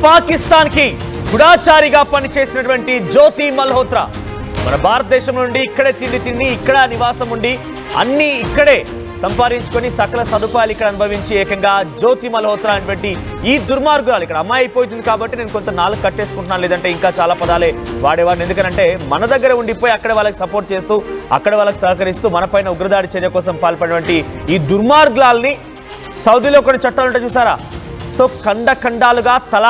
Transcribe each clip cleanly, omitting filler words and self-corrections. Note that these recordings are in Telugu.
పాకిస్తాన్ కి గుడాచారిగా పనిచేసినటువంటి జ్యోతి మల్హోత్రా మన భారతదేశం నుండి ఇక్కడే తిండి ఇక్కడ నివాసం ఉండి అన్ని ఇక్కడే సంపాదించుకొని సకల సదుపాయాలు ఇక్కడ అనుభవించి ఏకంగా జ్యోతి మల్హోత్రా అనేటువంటి ఈ దుర్మార్గురాలు ఇక్కడ అమ్మాయి అయిపోతుంది కాబట్టి నేను కొంత నాలుగు కట్టేసుకుంటున్నాను, లేదంటే ఇంకా చాలా పదాలే వాడేవాడిని. ఎందుకంటే మన దగ్గర ఉండిపోయి అక్కడ వాళ్ళకి సపోర్ట్ చేస్తూ అక్కడ వాళ్ళకి సహకరిస్తూ మన పైన ఉగ్రదాడి చర్య కోసం పాల్పడినటువంటి ఈ దుర్మార్గులని సౌదీలో కొన్ని చట్టాలు ఉంటాయి చూసారా, సో ఖండాలుగా తల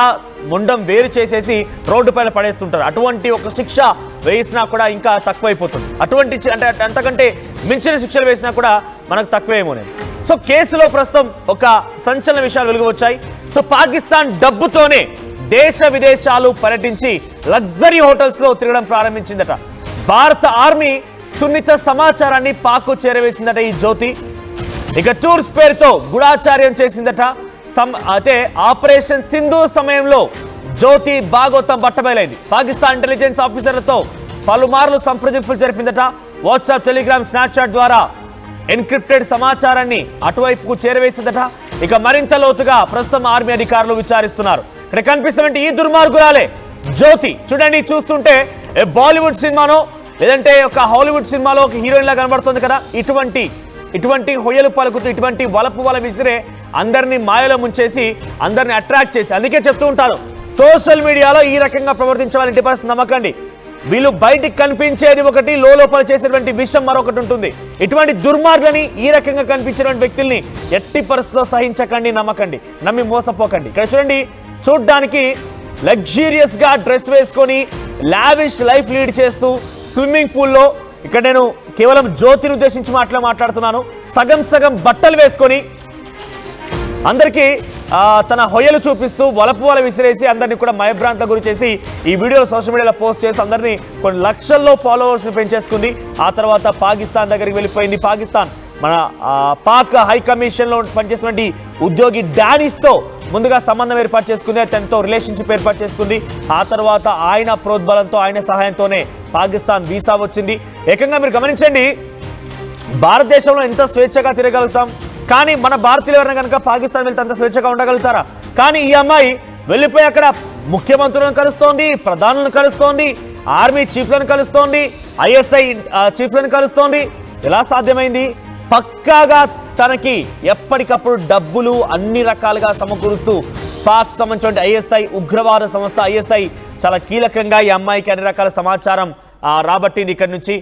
ముండం వేరు చేసేసి రోడ్డు పైన పడేస్తుంటారు. అటువంటి ఒక శిక్ష వేసినా కూడా ఇంకా తక్కువైపోతుంది. అటువంటి అంటే అంతకంటే మించిన శిక్షలు వేసినా కూడా మనకు తక్కువేమోనేది. సో కేసులో ప్రస్తుతం ఒక సంచలన విషయాలు వెలుగు వచ్చాయి. సో పాకిస్తాన్ డబ్బుతోనే దేశ విదేశాలు పర్యటించి లగ్జరీ హోటల్స్ లో తిరగడం ప్రారంభించిందట. భారత ఆర్మీ సున్నిత సమాచారాన్ని పాకు చేరవేసిందట ఈ జ్యోతి. ఇక టూర్స్ పేరుతో గుడాచార్యం చేసిందట. అయితే ఆపరేషన్ సింధు సమయంలో జ్యోతి భాగోతం బట్టబయలైంది. పాకిస్తాన్ ఇంటెలిజెన్స్ ఆఫీసర్లతో పలుమార్లు సంప్రదింపులు జరిపిందట. వాట్సాప్, టెలిగ్రామ్, స్నాప్చాట్ ద్వారా ఎన్క్రిప్టెడ్ సమాచారాన్ని అటువైపుకు చేరవేసిందట. ఇక మరింత లోతుగా ప్రస్తుతం ఆర్మీ అధికారులు విచారిస్తున్నారు. ఇక్కడ కనిపిస్తున్నటువంటి ఈ దుర్మార్గురాలే జ్యోతి. చూడండి, చూస్తుంటే బాలీవుడ్ సినిమానో లేదంటే ఒక హాలీవుడ్ సినిమాలో ఒక హీరోయిన్ లా కనబడుతుంది కదా. ఇటువంటి హొయ్యలు పలుకుతూ ఇటువంటి వలపు వల విసిరే అందరినీ మాయలో ముంచేసి అందరిని అట్రాక్ట్ చేసి, అందుకే చెప్తూ ఉంటారు సోషల్ మీడియాలో ఈ రకంగా ప్రవర్తించాలని 100% నమ్మకండి. వీళ్ళు బయటికి కనిపించేది ఒకటి, లోపల చేసేటువంటి విషయం మరొకటి ఉంటుంది. ఇటువంటి దుర్మార్గులని ఈ రకంగా కనిపించేటువంటి వ్యక్తుల్ని ఎట్టి పరిస్థితుల్లో సహించకండి, నమ్మకండి, నమ్మి మోసపోకండి. ఇక్కడ చూడండి, చూడ్డానికి లగ్జూరియస్ గా డ్రెస్ వేసుకొని లావిష్ లైఫ్ లీడ్ చేస్తూ స్విమ్మింగ్ పూల్లో, ఇక్కడ నేను కేవలం జ్యోతిని ఉద్దేశించి మాట్లాడుతున్నాను, సగం బట్టలు వేసుకొని అందరికీ తన హొయ్యలు చూపిస్తూ వలపు వల విసిరేసి అందరినీ కూడా మయభ్రాంత గురి చేసి ఈ వీడియోలు సోషల్ మీడియాలో పోస్ట్ చేసి అందరినీ కొన్ని లక్షల్లో ఫాలోవర్స్ పెంచేసుకుంది. ఆ తర్వాత పాకిస్తాన్ దగ్గరికి వెళ్ళిపోయింది. పాకిస్తాన్ మన పాక్ హై కమిషన్లో పనిచేసినటువంటి ఉద్యోగి డానిస్తో ముందుగా సంబంధం ఏర్పాటు చేసుకుంది, తనతో రిలేషన్షిప్ ఏర్పాటు చేసుకుంది. ఆ తర్వాత ఆయన ప్రోద్బలంతో, ఆయన సహాయంతోనే పాకిస్తాన్ వీసా వచ్చింది. ఏకంగా మీరు గమనించండి, భారతదేశంలో ఎంత స్వేచ్ఛగా తిరగలుగుతాం, కానీ మన భారతీయులు ఎవరైనా కనుక పాకిస్తాన్ వెళ్తే అంత స్వేచ్ఛగా ఉండగలుగుతారా? కానీ ఈ అమ్మాయి వెళ్ళిపోయి అక్కడ ముఖ్యమంత్రులను కలుస్తోంది, ప్రధానులను కలుస్తోంది, ఆర్మీ చీఫ్లను కలుస్తోంది, ISI చీఫ్లను కలుస్తోంది. ఎలా సాధ్యమైంది? పక్కాగా తనకి ఎప్పటికప్పుడు డబ్బులు అన్ని రకాలుగా సమకూరుస్తూ పాక్ సంబంధించిన ISI ఉగ్రవాద సంస్థ ISI చాలా కీలకంగా ఈ అమ్మాయికి అన్ని రకాల సమాచారం రాబట్టింది ఇక్కడి నుంచి.